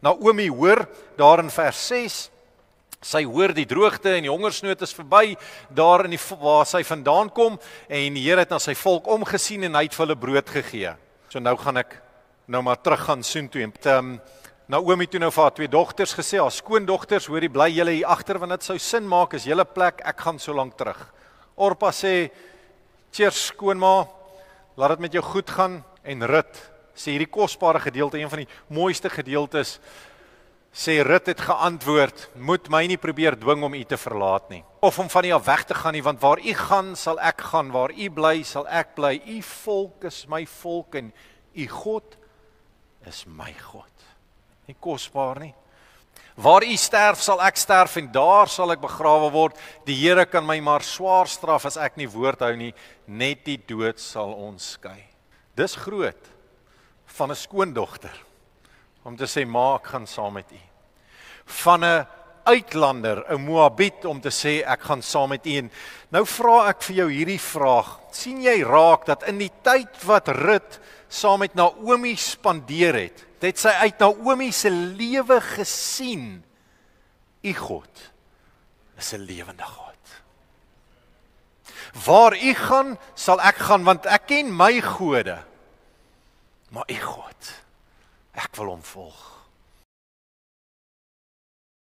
Naomi hoor daar in vers 6, sy hoor die droogte en die hongersnood is verby, daar in waar sy vandaan kom, en die Here het na sy volk omgesien en hy het vir hulle brood gegee. So nou gaan ek maar terug gaan soontoe. En Naomi toe nou vir haar 2 dogters gesê, haar skoondogters, hoorie, bly julle hier agter, want dit sou sin maak, is julle plek, ek gaan so lank terug. Orpa sê, cheers skoonma, laat dit met jou goed gaan, en Rut, sê hierdie kosbare gedeelte, een van die mooiste gedeeltes, sê Rut het geantwoord, moet my nie probeer dwing om u te verlaat nie, of om van u af weg te gaan nie, want waar u gaan, sal ek gaan, waar u bly, sal ek bly, u volk is my volk, en u God is my God. Nie kosbaar nie. Waar u sterf, sal ek sterf, en daar sal ek begrawe word. Die Here kan my maar swaar straf as ek nie woord hou nie, net die dood sal ons skei. Dis groot van 'n skoondogter, om te sê, ma, ek gaan saam met u. Van 'n uitlander, 'n Moabiet, om te sê, ek gaan saam met u. En nou vra ek vir jou hierdie vraag, sien jy raak dat in die tyd wat Rut saam met Naomi spandeer het sy uit Naomi se lewe gesien, u God is 'n lewende God. Waar u gaan, sal ek gaan, want ek ken my gode, maar u God, ek wil hom volg.